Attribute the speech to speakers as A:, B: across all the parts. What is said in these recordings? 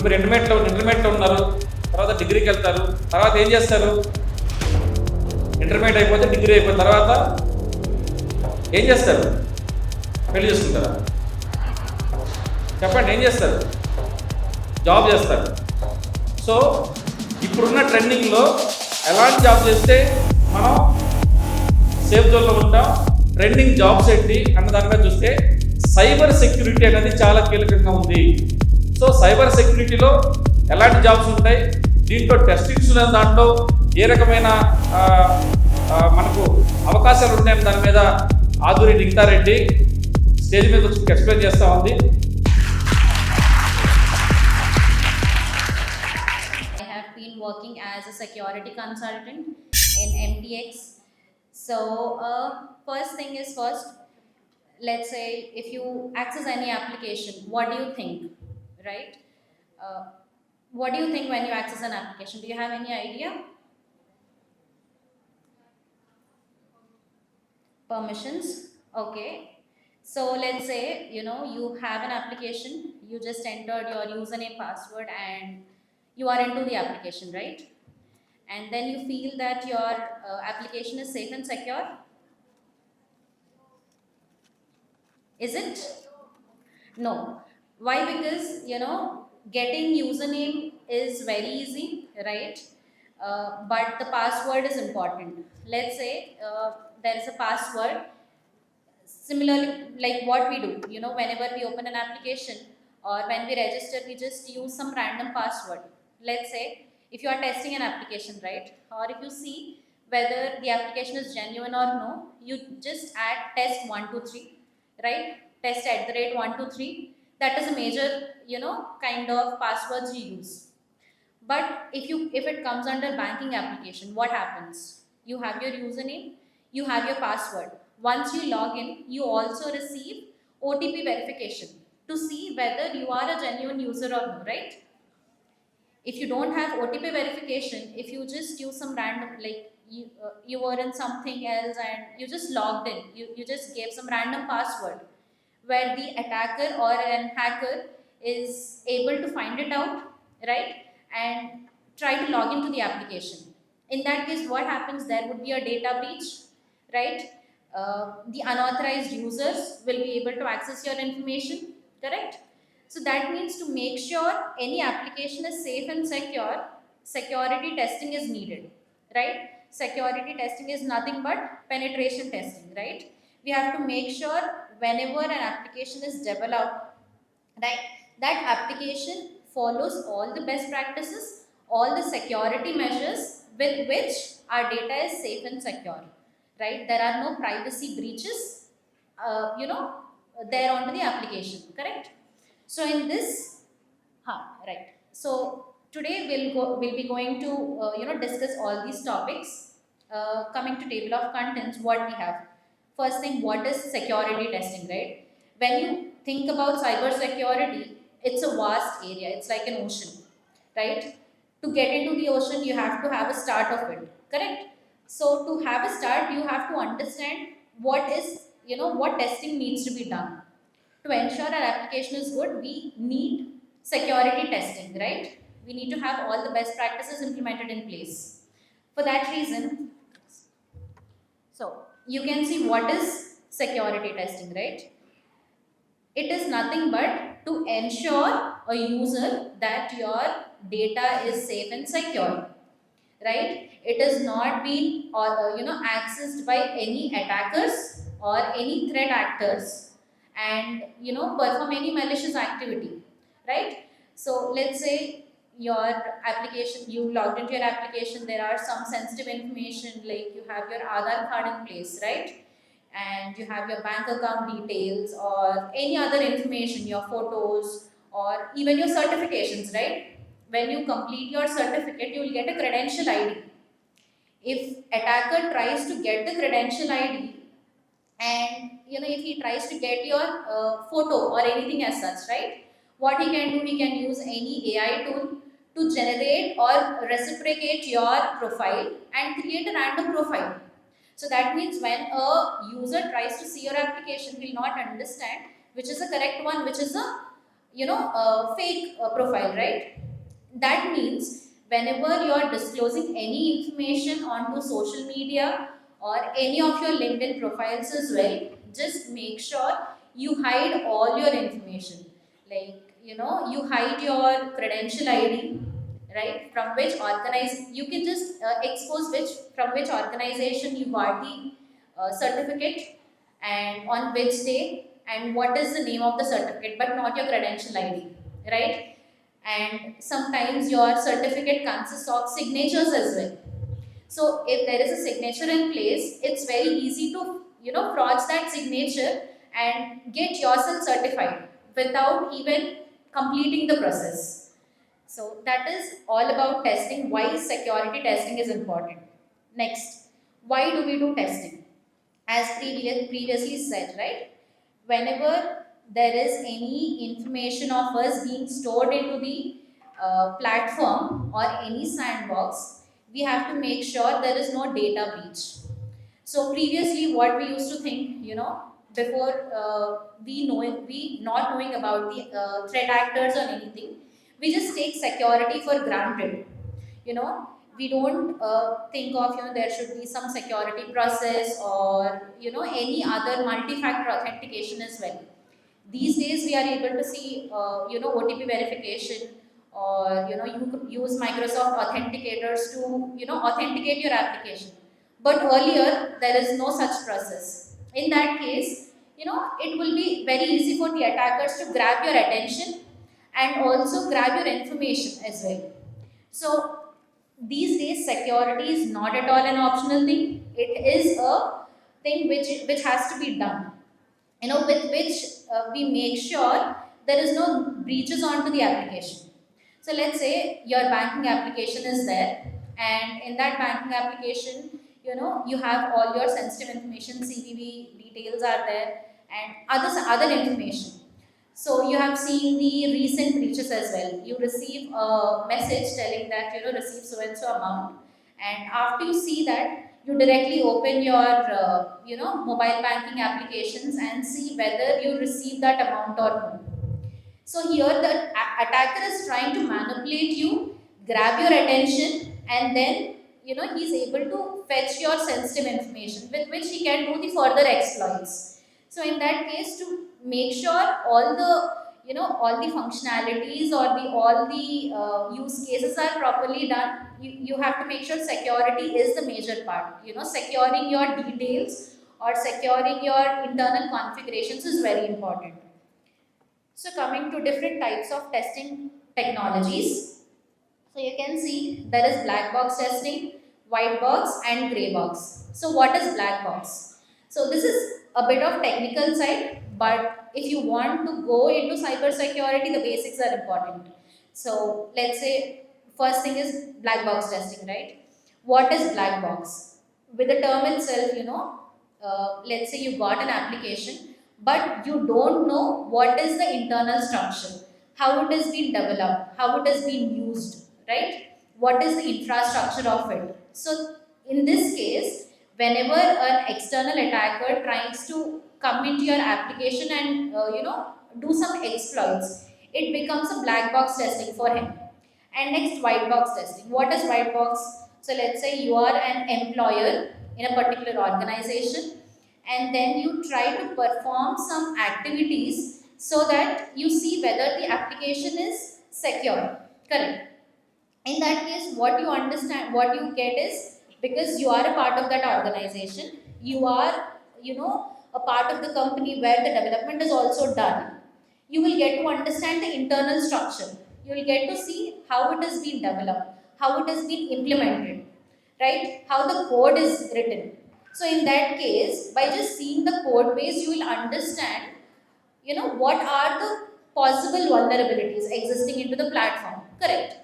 A: మీరు ఇంటర్మీడియట్లో ఉన్నారు, తర్వాత డిగ్రీకి వెళ్తారు, తర్వాత ఏం చేస్తారు? ఇంటర్మీడియట్ అయిపోతే డిగ్రీ అయిపోయిన తర్వాత ఏం చేస్తారు? పెళ్లి చేసుకుంటారా? చెప్పండి, ఏం చేస్తారు? జాబ్ చేస్తారు. సో ఇప్పుడున్న ట్రెండింగ్లో ఎలాంటి జాబ్ చేస్తే మనం సేఫ్ జోన్లో ఉంటాం, ట్రెండింగ్ జాబ్స్ ఏంటి అన్న దాని మీద చూస్తే సైబర్ సెక్యూరిటీ అనేది చాలా కీలకంగా ఉంది. సో సైబర్ సెక్యూరిటీలో ఎలాంటి జాబ్స్ ఉంటాయి, దీంట్లో టెస్టింగ్స్ ఉన్న దాంట్లో ఏ రకమైన మనకు అవకాశాలు ఉన్నాయని దాని మీద ఆదురి నిఖితా రెడ్డి స్టేజ్ మీద వచ్చి ఎక్స్ప్లెయిన్ చేస్తూ ఉంది.
B: Working as a security consultant in MTX. So first thing is first, let's say if you access any application, what do you think, right? What do you think when you access an application? Do you have any idea? Permissions. Okay, so let's say you have an application, you just entered your username, password, and you are into the application, right? And then you feel that your application is safe and secure. Is it? No. Why? Because getting username is very easy, right? But the password is important. Let's say there is a password. Similarly, like what we do, whenever we open an application or when we register, we just use some random password. Let's say if you are testing an application, right? Or if you see whether the application is genuine or no, you just add test 123, right? Test @123. That is a major, kind of passwords you use. But if it comes under banking application, what happens? You have your username, you have your password. Once you log in, you also receive OTP verification to see whether you are a genuine user or no, right? If you don't have OTP verification, if you just use some random, like you were in something else and you just logged in, you just gave some random password where the attacker or an hacker is able to find it out, right? And try to log into the application. In that case, what happens? There would be a data breach, right? The unauthorized users will be able to access your information, correct? So that means to make sure any application is safe and secure, security testing is needed, right? Security testing is nothing but penetration testing, right? We have to make sure whenever an application is developed, right, that application follows all the best practices, all the security measures with which our data is safe and secure, right? There are no privacy breaches, there onto the application, correct? So in this, right. So today we'll be going to discuss all these topics. Coming to table of contents, what we have. First thing, what is security testing, right? When you think about cyber security, it's a vast area. It's like an ocean, right? To get into the ocean, you have to have a start of it, correct? So to have a start, you have to understand what is, what testing needs to be done. To ensure our application is good, we need security testing, right? We need to have all the best practices implemented in place. For that reason, so you can see what is security testing, right? It is nothing but to ensure a user that your data is safe and secure, right? It is not being accessed by any attackers or any threat actors and perform any malicious activity, right? So let's say your application, you logged into your application, there are some sensitive information, like you have your Aadhaar card in place, right? And you have your bank account details or any other information, your photos or even your certifications, right? When you complete your certificate, you will get a credential ID. If attacker tries to get the credential ID and if he tries to get your photo or anything as such, right, what he can do, he can use any AI tool to generate or reciprocate your profile and create a random profile. So that means when a user tries to see your application, will not understand which is the correct one, which is a fake profile, right? That means whenever you are disclosing any information onto social media or any of your LinkedIn profiles as well, just make sure you hide all your information. Like, you hide your credential ID, right? From which you can just expose from which organization you got the certificate, and on which day, and what is the name of the certificate, but not your credential ID, right? And sometimes your certificate consists of signatures as well. So if there is a signature in place, it's very easy to forge that signature and get yourself certified without even completing the process. So that is all about testing, why security testing is important. Next, why do we do testing? As previously said, right? Whenever there is any information of us being stored into the platform or any sandbox, we have to make sure there is no data breach. So previously, what we used to think, before we not knowing about the threat actors or anything, we just take security for granted. You know, we don't think of there should be some security process or any other multi-factor authentication as well. These days, we are able to see OTP verification, or you could use Microsoft authenticators to authenticate your application. But earlier, there is no such process. In that case, it will be very easy for the attackers to grab your attention and also grab your information as well. So these days, security is not at all an optional thing. It is a thing which has to be done. With which we make sure there is no breaches onto the application. So let's say your banking application is there, and in that banking application, you have all your sensitive information, CVV details are there, and other information. So you have seen the recent breaches as well. You receive a message telling that receive so and so amount, and after you see that, you directly open your mobile banking applications and see whether you receive that amount or no. So here the attacker is trying to manipulate you, grab your attention, and then he's able to fetch your sensitive information with which he can do the further exploits. So in that case, to make sure all the functionalities or all the use cases are properly done, you have to make sure security is the major part. Securing your details or securing your internal configurations is very important. So coming to different types of testing technologies. So you can see there is black box testing, white box and gray box. So what is black box? So this is a bit of technical side, but if you want to go into cyber security, the basics are important. So let's say first thing is black box testing, right? What is black box? With the term itself, let's say you got an application, but you don't know what is the internal structure, how it is being developed, how it is being used, right? What is the infrastructure of it? So in this case, whenever an external attacker tries to come into your application and do some exploits, it becomes a black box testing for him. And next, white box testing. What is white box? So let's say you are an employer in a particular organization, and then you try to perform some activities so that you see whether the application is secure. Correct. In that case, what you understand, what you get is, because you are a part of that organization, you are a part of the company where the development is also done, you will get to understand the internal structure. You will get to see how it is being developed, how it is being implemented, right? How the code is written. So in that case, by just seeing the code base, you will understand, what are the possible vulnerabilities existing into the platform. Correct.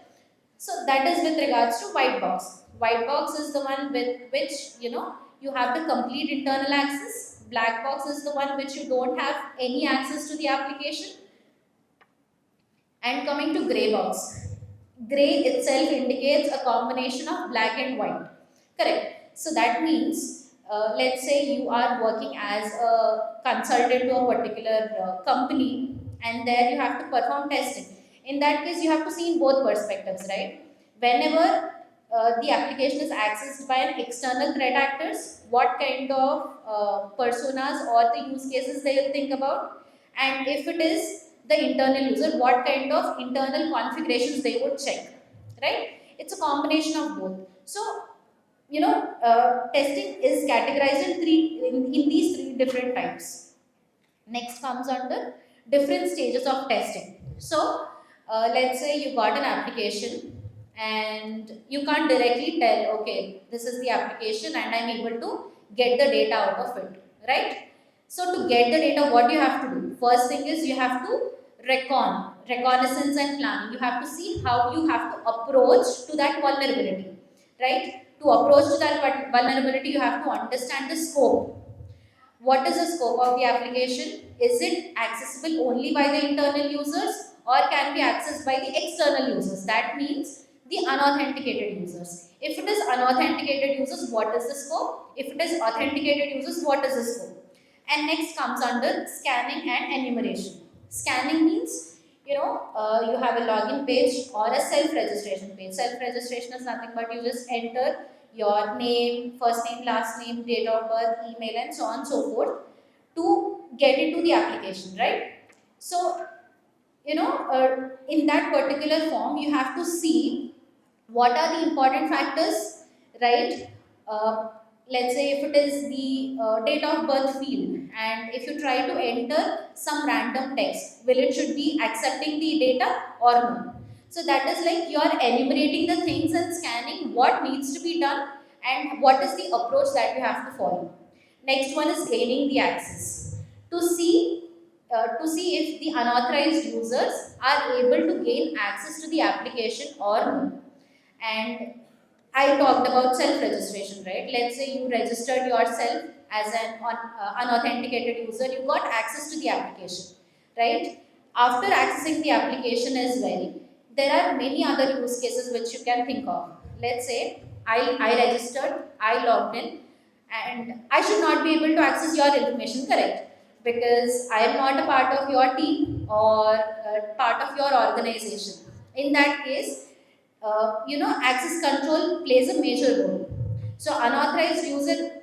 B: So that is with regards to white box. White box is the one with which you have the complete internal access. Black box is the one which you don't have any access to the application. And coming to gray box. Gray itself indicates a combination of black and white. Correct. So that means, let's say you are working as a consultant to a particular company, and there you have to perform testing. In that case, you have to see in both perspectives, right? Whenever the application is accessed by an external threat actors, what kind of personas or the use cases they will think about, and if it is the internal user, what kind of internal configurations they would check, right? It's a combination of both. So, testing is categorized in these three different types. Next comes under different stages of testing. So, let's say you got an application and you can't directly tell, okay, this is the application and I'm able to get the data out of it, right? So, to get the data, what you have to do? First thing is you have to reconnaissance and planning. You have to see how you have to approach to that vulnerability, right? To approach to that vulnerability, you have to understand the scope. What is the scope of the application? Is it accessible only by the internal users or can be accessed by the external users? That means the unauthenticated users. If it is unauthenticated users, what is the scope? If it is authenticated users, what is the scope? And next comes under scanning and enumeration. Scanning means, you have a login page or a self-registration page. Self-registration is nothing but you just enter your name, first name, last name, date of birth, email, and so on and so forth to get into the application, right? So, in that particular form, you have to see what are the important factors, right? Uh, let's say if it is the date of birth field, and if you try to enter some random text, will it should be accepting the data or no? So that is like you are enumerating the things and scanning what needs to be done and what is the approach that you have to follow. Next one is gaining the access to see if the unauthorized users are able to gain access to the application or no. And I talked about self-registration, right? Let's say you registered yourself as an unauthenticated user, you got access to the application, right? After accessing the application as well, there are many other use cases which you can think of. Let's say I registered, I logged in, and I should not be able to access your information, correct? Because I am not a part of your team or part of your organization. In that case, access control plays a major role. So unauthorized user,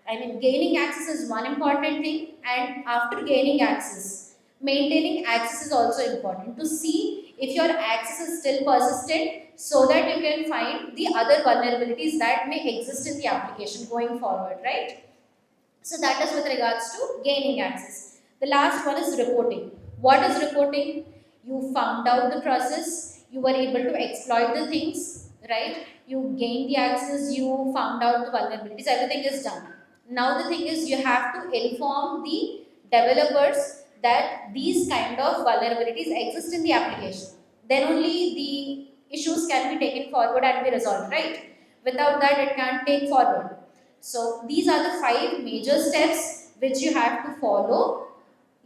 B: gaining access is one important thing, and after gaining access, maintaining access is also important to see if your access is still persistent, so that you can find the other vulnerabilities that may exist in the application going forward, right? So that is with regards to gaining access. The last one is reporting. What is reporting? You found out the process, you were able to exploit the things, right? You gained the access, you found out the vulnerabilities, everything is done. Now the thing is you have to inform the developers that these kind of vulnerabilities exist in the application. Then only the issues can be taken forward and be resolved, right? Without that, it can't take forward. So these are the 5 major steps which you have to follow,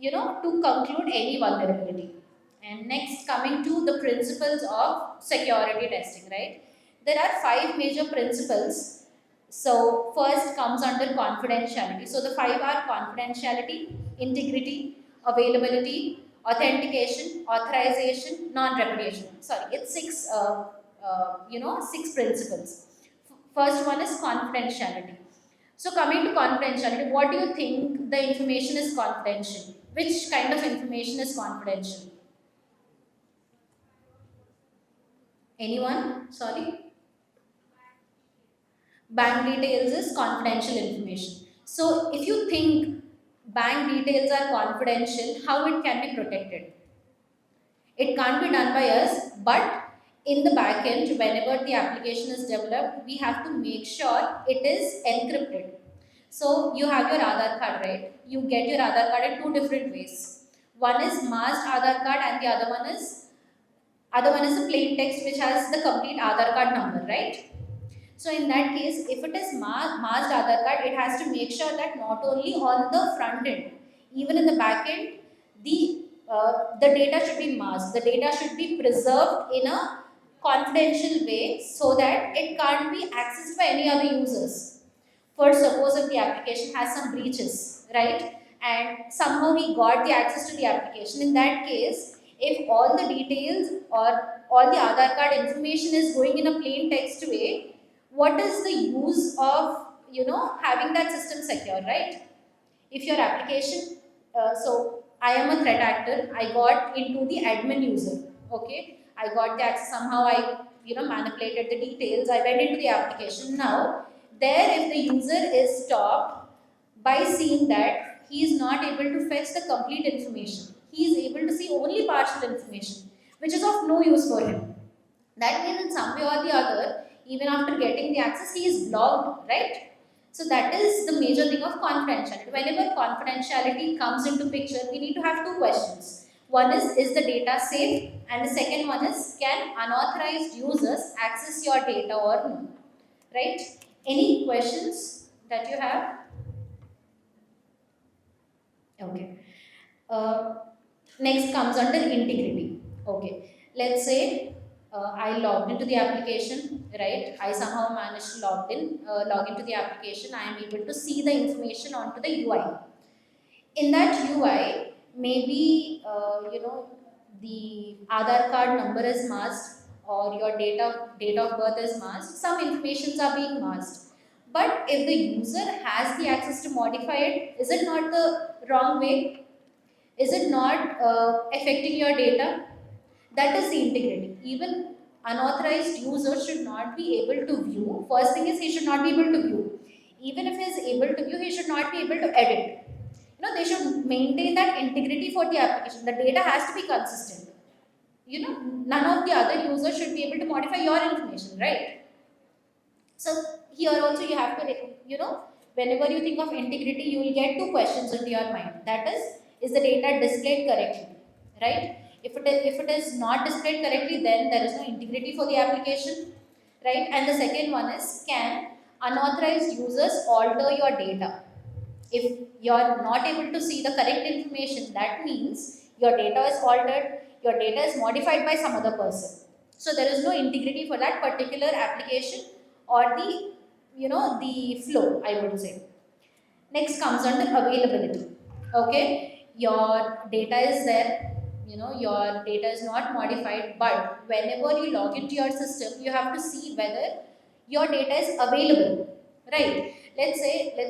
B: to conclude any vulnerability. And next, coming to the principles of security testing, right? There are 5 major principles. So first comes under confidentiality. So the 5 are confidentiality, integrity, availability, authentication, authorization, non-repudiation. Sorry, it's 6, 6 principles. First one is confidentiality. So coming to confidentiality, what do you think the information is confidential? Which kind of information is confidential? Anyone? Sorry? Bank details is confidential information. So if you think bank details are confidential, how it can be protected? It can't be done by us, but in the back end, whenever the application is developed, we have to make sure it is encrypted. So you have your Aadhaar card, right? You get your Aadhaar card in 2 different ways. One is masked Aadhaar card and the other one is a plain text which has the complete Aadhaar card number, right? So in that case, if it is masked Aadhaar card, it has to make sure that not only on the front end, even in the back end, the data should be masked. The data should be preserved in a confidential way so that it can't be accessed by any other users. For suppose if the application has some breaches, right? and somehow he got the access to the application. In that case, if all the details or all the Aadhaar card information is going in a plain text way, what is the use of having that system secure, right? If your application, so I am a threat actor, I got into the admin user, okay, I got the access, somehow I manipulated the details, I went into the application. Now there, if the user is stopped by seeing that he is not able to fetch the complete information, he is able to see only partial information, which is of no use for him. That means in some way or the other, even after getting the access, he is blocked, right? So that is the major thing of confidentiality. Whenever confidentiality comes into picture, we need to have two questions. One is the data safe? And the second one is, can unauthorized users access your data or no? Right? Any questions that you have? Okay. Uh, Next comes under integrity. Okay. Let's say I logged into the application, right? I somehow managed to log into the application. I am able to see the information onto the UI. In that UI, maybe the Aadhaar card number is masked, or your date of birth is masked. Some informations are being masked. But if the user has the access to modify it, is it not the wrong way? Is it not affecting your data? That is the integrity. Even unauthorized users should not be able to view. First thing is, he should not be able to view. Even if he is able to view, he should not be able to edit. They should maintain that integrity for the application. The data has to be consistent. None of the other users should be able to modify your information, right? So here also you have to, whenever you think of integrity, you will get two questions into your mind. That is the data displayed correctly, right? If it is not displayed correctly, then there is no integrity for the application, right? And the second one is, can unauthorized users alter your data? If you are not able to see the correct information, that means your data is altered, your data is modified by some other person. So there is no integrity for that particular application or the flow, I would say. Next comes under availability. Okay, your data is there, your data is not modified, but whenever you log into your system, you have to see whether your data is available, right? Let's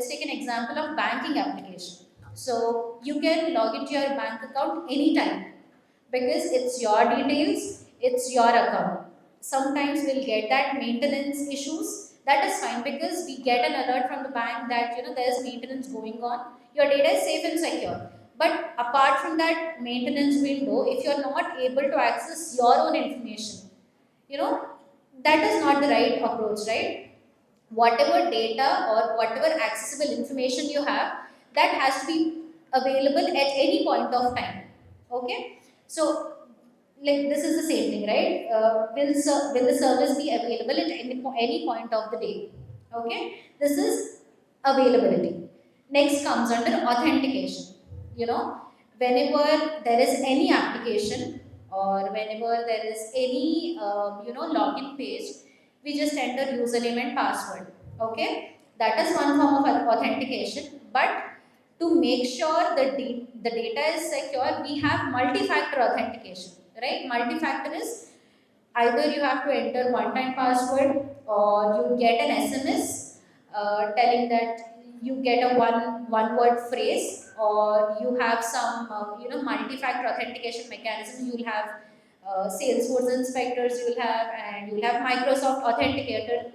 B: take an example of banking application. So you can log into your bank account anytime, because it's your details, it's your account. Sometimes we'll get that maintenance issues. That is fine, because we get an alert from the bank that there's maintenance going on. Your data is safe and secure. But apart from that maintenance window, if you're not able to access your own information, you know that is not the right approach, right? Whatever data or whatever accessible information you have, that has to be available at any point of time. Okay, so like this is the same thing, right? Will the service be available at any point of the day? Okay, this is availability. Next comes under authentication. you know Whenever there is any application, or whenever there is any login page, we just enter username and password. Okay, that is one form of authentication. But to make sure that the data is secure, we have multi-factor authentication, right? Multi-factor is, either you have to enter one-time password, or you get an SMS telling that you get a one word phrase, or you have some multi-factor authentication mechanism. You'll have Salesforce inspectors, you'll have, and you'll have Microsoft authenticator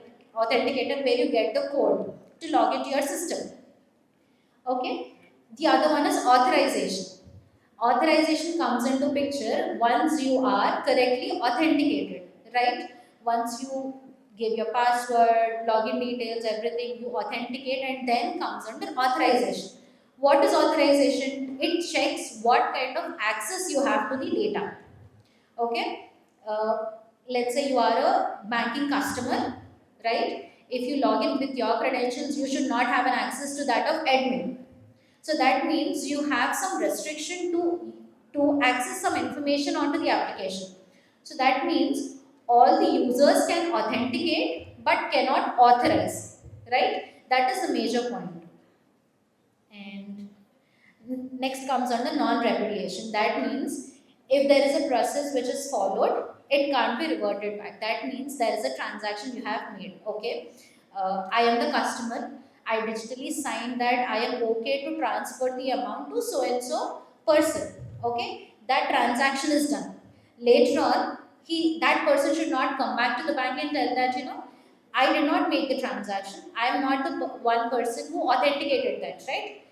B: where you get the code to log into your system. Okay, the other one is authorization. Authorization comes into picture once you are correctly authenticated, right? Once you give your password, login details, everything, you authenticate, and then comes under authorization. What is authorization? It checks what kind of access you have to the data. Okay, uh, let's say you are a banking customer, right? If you log in with your credentials, you should not have an access to that of admin. So that means you have some restriction to access some information onto the application. So that means all the users can authenticate but cannot authorize, right? That is the major point. And Next comes under non-repudiation. That means if there is a process which is followed, it can't be reverted back. That means there is a transaction you have made. Okay, I am the customer. I digitally signed that I am okay to transfer the amount to so and so person. Okay, that transaction is done. Later on, that person should not come back to the bank and tell that, I did not make the transaction. I am not the one person who authenticated that, right?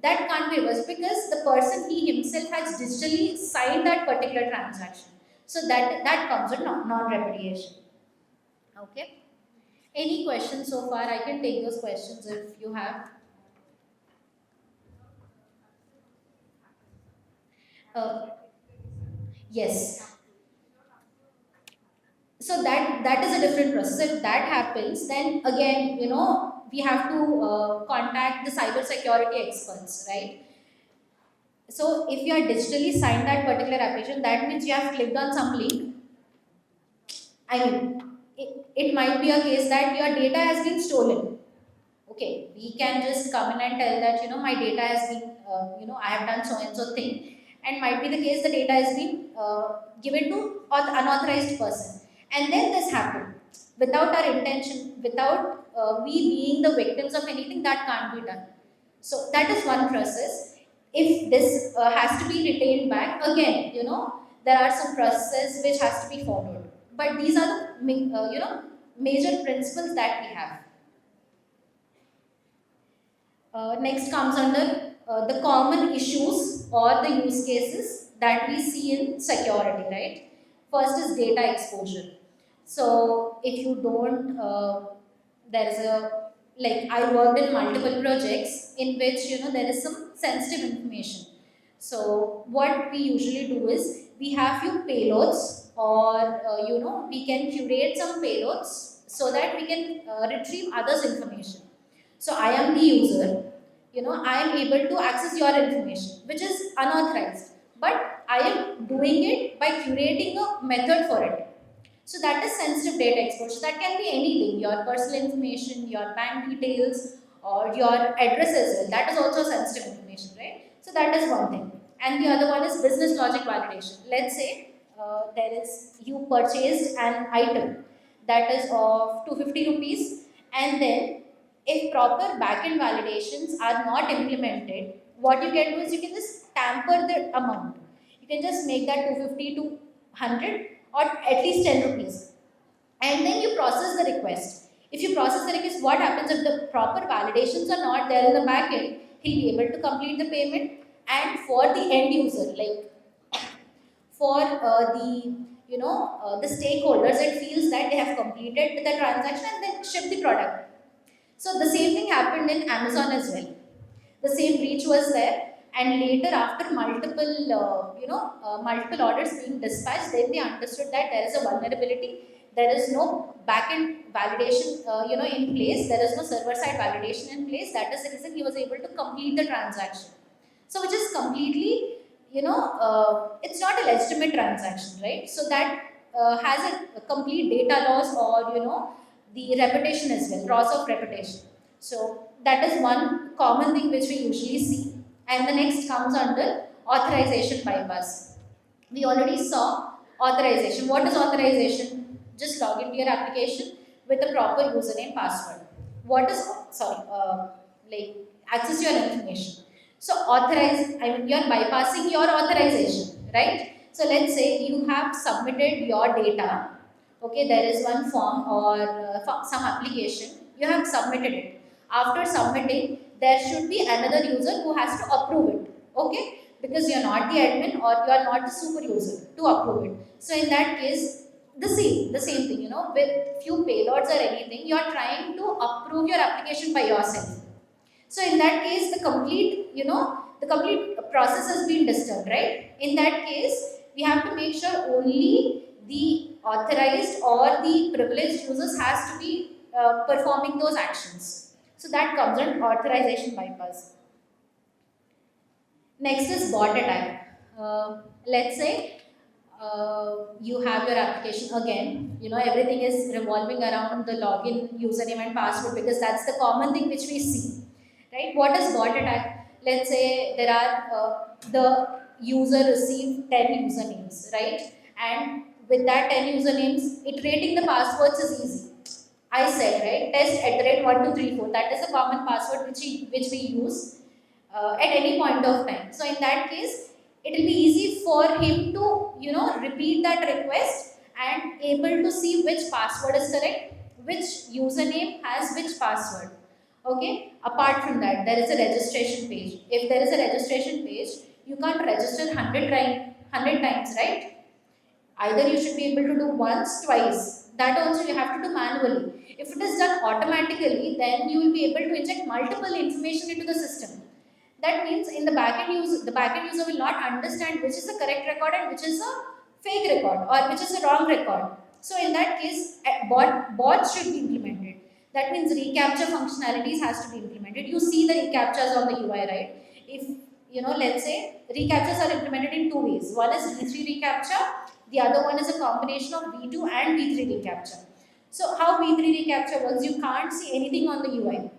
B: That can't be reversed because the person he himself has digitally signed that particular transaction. So that comes with non-repudiation. Okay. Any questions so far? I can take those questions if you have. Uh, yes. So that is a different process. If that happens, then again, we have to contact the cyber security experts, right? So if you are digitally signed that particular application, that means you have clicked on some link. I mean, it might be a case that your data has been stolen. Okay, we can just come in and tell that, my data has been, I have done so and so thing, and might be the case the data has been given to unauthorized person, and then this happened without our intention, without we being the victims of anything. That can't be done. So that is one process. If this has to be retained back, again, there are some processes which has to be followed. But these are the major principles that we have. Next comes under the common issues or the use cases that we see in security, right? First is data exposure. So if you don't, there is a, like I worked in multiple projects in which, there is some sensitive information. So what we usually do is we have few payloads, or we can curate some payloads so that we can retrieve others' information. So I am the user, I am able to access your information, which is unauthorized. But I am doing it by curating a method for it. So that is sensitive data exposure. That can be anything, your personal information, your bank details, or your address as well. That is also sensitive information, right? So that is one thing. And the other one is business logic validation. Let's say you purchased an item that is of 250 rupees, and then if proper backend validations are not implemented, what you can do is you can just tamper the amount. You can just make that 250 to 100, or at least 10 rupees. And then you process the request. If you process the request, what happens if the proper validations are not there in the backend? He'll be able to complete the payment. And for the end user, like for the stakeholders, it feels that they have completed the transaction and then ship the product. So the same thing happened in Amazon as well. The same breach was there, and later, after multiple orders being dispatched, then they understood that there is a vulnerability. There is no backend validation, in place. There is no server-side validation in place. That is the reason he was able to complete the transaction. So, which is completely, it's not a legitimate transaction, right? So that has a complete data loss, or the reputation as well, loss of reputation. So that is one common thing which we usually see. And the next comes under authorization bypass. We already saw authorization. What is authorization? Just log into your application with a proper username, password. What is, like access your information. So you're bypassing your authorization, right? So let's say you have submitted your data. Okay, there is one form or some application. You have submitted it. After submitting, there should be another user who has to approve it. Okay, because you're not the admin or you're not the super user to approve it. So in that case, the same thing, with few payloads or anything, you're trying to approve your application by yourself. So in that case, the complete process has been disturbed, right? In that case, we have to make sure only the authorized or the privileged users has to be performing those actions. So that comes under authorization bypass. Next is bot attack. Let's say you have your application again. Everything is revolving around the login, username, and password, because that's the common thing which we see, right? What is bot attack? let's say there are the user received 10 usernames, right? And with that 10 usernames, iterating the passwords is easy. I said, right, test at the rate 1234. That is a common password which we use at any point of time. So in that case, it will be easy for him to, repeat that request and able to see which password is correct, which username has which password. Okay. Apart from that, there is a registration page. If there is a registration page, you can't register 100 times, right? Either you should be able to do once, twice. That also you have to do manually. If it is done automatically, then you will be able to inject multiple information into the system. That means in the the backend user will not understand which is the correct record and which is a fake record or which is a wrong record. So in that case, bots should be implemented. That means reCAPTCHA functionalities has to be implemented. You see the reCAPTCHAs on the UI, right? If let's say reCAPTCHAs are implemented in two ways. One is V3 reCAPTCHA, the other one is a combination of V2 and V3 reCAPTCHA. So how V3 reCAPTCHA works, you can't see anything on the UI.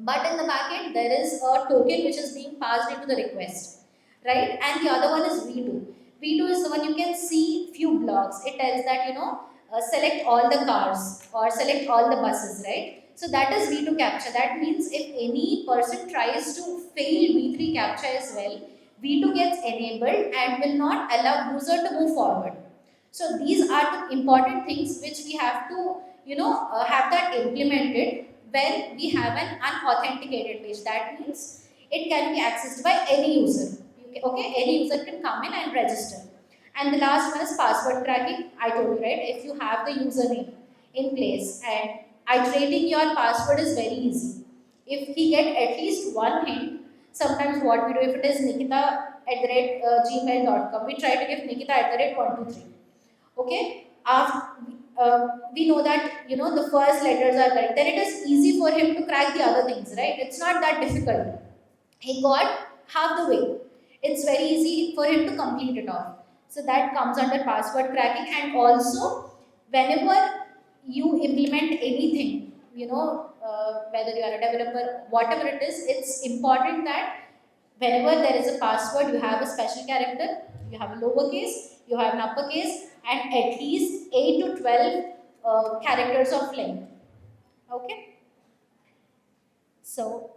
B: But in the backend, there is a token which is being passed into the request, right? And the other one is V2. V2 is the one you can see few blocks. It tells that, select all the cars or select all the buses, right? So that is V2 captcha. That means if any person tries to fail V3 captcha as well, V2 gets enabled and will not allow user to move forward. So these are the important things which we have to, have that implemented when we have an unauthenticated page. That means it can be accessed by any user. Okay, any user can come in and register. And the last one is password cracking. I told you, right? If you have the username in place and iterating your password is very easy. If he get at least one hint, sometimes what we do, if it is Nikitha@gmail.com, we try to give Nikitha@123. Okay, after, we know that the first letters are correct, then it is easy for him to crack the other things, right? It's not that difficult. He got half the way. It's very easy for him to complete it off. So that comes under password cracking. And also, whenever you implement anything, whether you are a developer, whatever it is, it's important that whenever there is a password, you have a special character, you have a lowercase, you have an uppercase, and at least 8 to 12 characters of length. Okay. So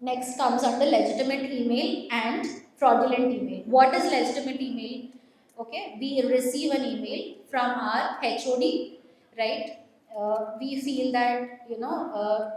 B: next comes under legitimate email and fraudulent email. What is legitimate email? Okay, we receive an email from our HOD, right? We feel that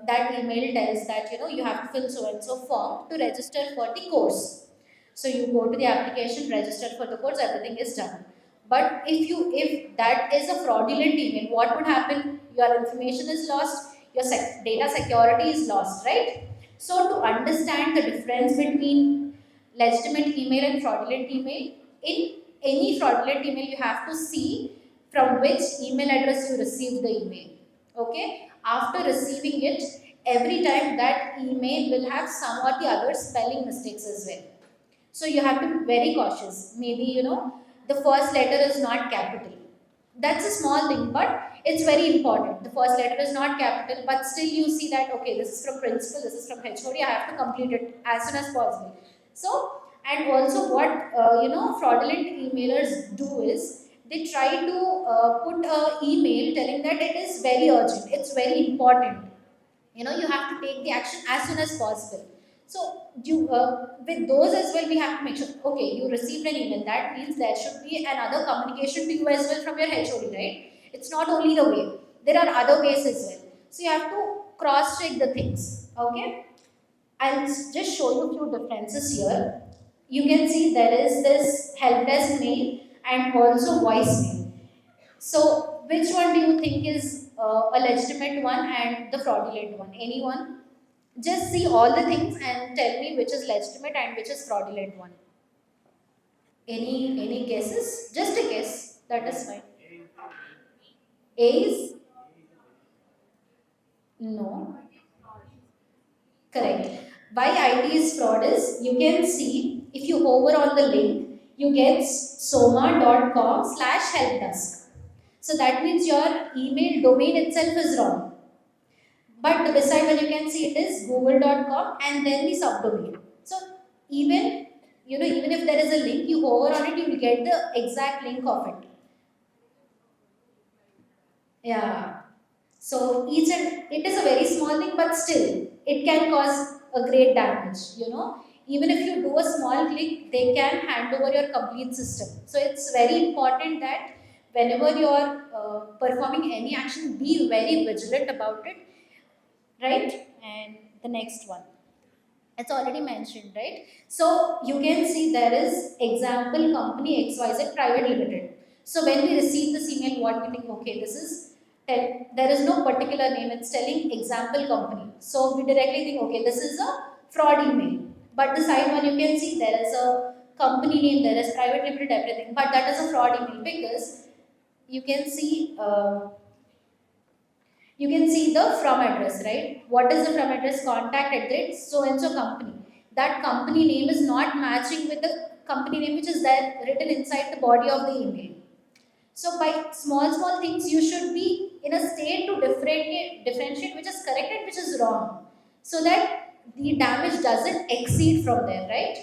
B: that email tells that you have to fill so and so form to register for the course. So you go to the application, register for the course, everything is done. But if that is a fraudulent email, what would happen? Your information is lost, your data security is lost, right? So to understand the difference between legitimate email and fraudulent email, in any fraudulent email you have to see from which email address you received the email. Okay? After receiving it, every time that email will have some or the other spelling mistakes as well. So you have to be very cautious. Maybe, the first letter is not capital. That's a small thing, but it's very important. The first letter is not capital, but still you see that, okay, this is from principal, this is from HOD, I have to complete it as soon as possible. So, and also what, fraudulent emailers do is, they try to put an email telling that it is very urgent, it's very important. You have to take the action as soon as possible. So, with those as well, we have to make sure, okay, you received an email. That means there should be another communication to you as well from your HOD, right? It's not only the way. There are other ways as well. So, you have to cross-check the things, okay? I'll just show you a few differences here. You can see there is this help desk mail and also voicemail. So, which one do you think is a legitimate one and the fraudulent one? Anyone? Just see all the things and tell me which is legitimate and which is fraudulent one. Any guesses? Just a guess. That is fine. A is? No. Correct. Why IT is fraud is, you can see, if you hover on the link, you get soma.com/helpdesk. So that means your email domain itself is wrong. But the beside one you can see it is google.com and then the subdomain. So even even if there is a link, you hover on it, you will get the exact link of it. Yeah. So each and it is a very small thing, but still it can cause a great damage. Even if you do a small click, they can hand over your complete system. So it's very important that whenever you are performing any action, be very vigilant about it, right? And the next one, it's already mentioned, right? So you can see there is example company XYZ Private Limited. So when we receive this email, what we think, okay, this is there is no particular name, it's telling example company. So we directly think, okay, this is a fraud email. But the side one you can see there is a company name, there is private limited, everything, but that is a fraud email because you can see the from address, right? What is the from address? Contact address so and so company. That company name is not matching with the company name which is there written inside the body of the email. So by small things, you should be in a state to differentiate which is correct and which is wrong, so that the damage doesn't exceed from there, right?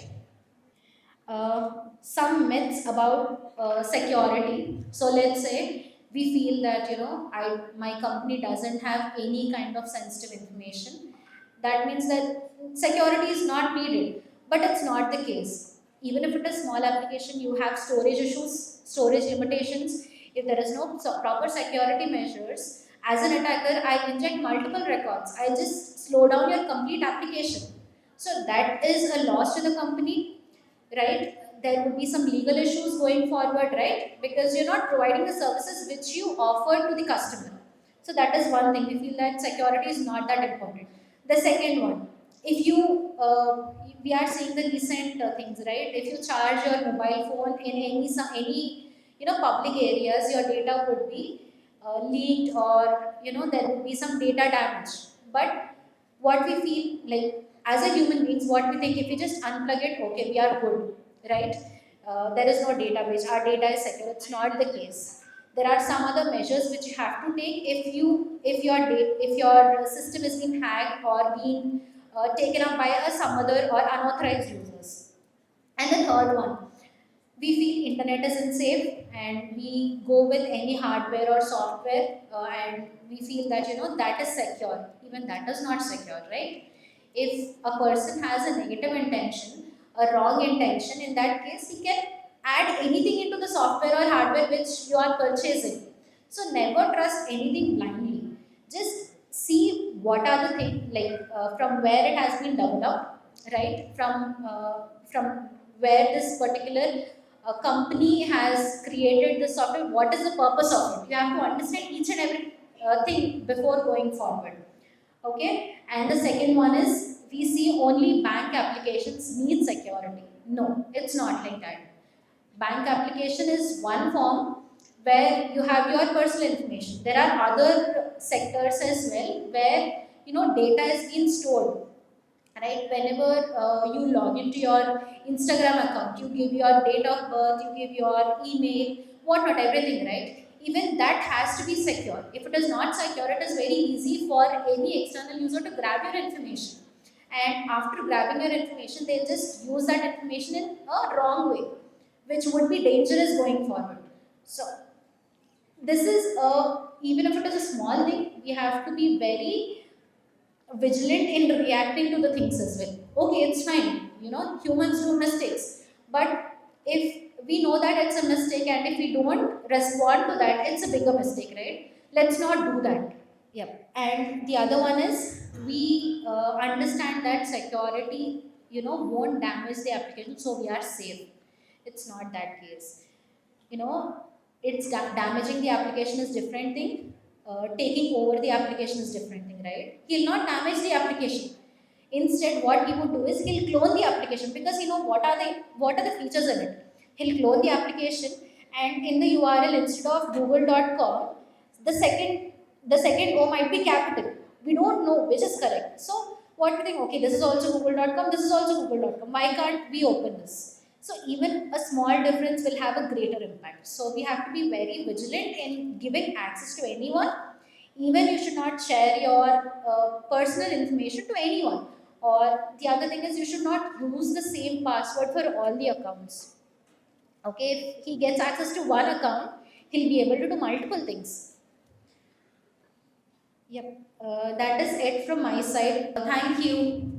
B: Some myths about security. So let's say we feel that my company doesn't have any kind of sensitive information. That means that security is not needed, but it's not the case. Even if it is small application, you have storage issues, storage limitations. If there is no proper security measures, as an attacker, I inject multiple records. I just slow down your complete application. So that is a loss to the company, right? There would be some legal issues going forward, right? Because you're not providing the services which you offer to the customer. So that is one thing. We feel that security is not that important. The second one, if you, we are seeing the recent things, right? If you charge your mobile phone in any public areas, your data would be leaked, or there would be some data damage. But what we feel like as a human beings, what we think, if we just unplug it, okay, we are good, right? There is no database, our data is secure. It's not the case. There are some other measures which you have to take if your system is being hacked or being taken up by some other or unauthorized users. And the third one, we feel internet is unsafe and we go with any hardware or software, and we feel that that is secure. Even that is not secure, right? If a person has a negative intention, a wrong intention, in that case he can add anything into the software or hardware which you are purchasing. So never trust anything blindly. Just see what are the things, like from where it has been developed, right? From where this particular company has created the software, what is the purpose of it. You have to understand each and every thing before going forward. Okay. And the second one is, we see only bank applications need security. No, it's not like that. Bank application is one form where you have your personal information. There are other sectors as well where data is being stored, right? Whenever you log into your Instagram account, you give your date of birth, you give your email, whatnot, everything, right? Even that has to be secure. If it is not secure, it is very easy for any external user to grab your information, and after grabbing your information, they'll just use that information in a wrong way, which would be dangerous going forward. So this is even if it is a small thing, we have to be very vigilant in reacting to the things as well. Okay, it's fine, humans do mistakes, but if we know that it's a mistake and if we don't respond to that, it's a bigger mistake, right? Let's not do that. Yep. And the other one is, we understand that security won't damage the application, so we are safe. It's not that case. you know it's damaging the application is different thing. Taking over the application is different thing, right? He'll not damage the application. Instead, what he would do is he'll clone the application, because what are the features in it. He'll clone the application, and in the URL, instead of google.com, the second O might be capital. We don't know which is correct. So what we think, okay, this is also google.com, this is also google.com, why can't we open this? So even a small difference will have a greater impact. So we have to be very vigilant in giving access to anyone, Even you should not share your personal information to anyone. Or the other thing is, you should not use the same password for all the accounts. Okay, if he gets access to one account, he'll be able to do multiple things. Yep, that is it from my side. Thank you.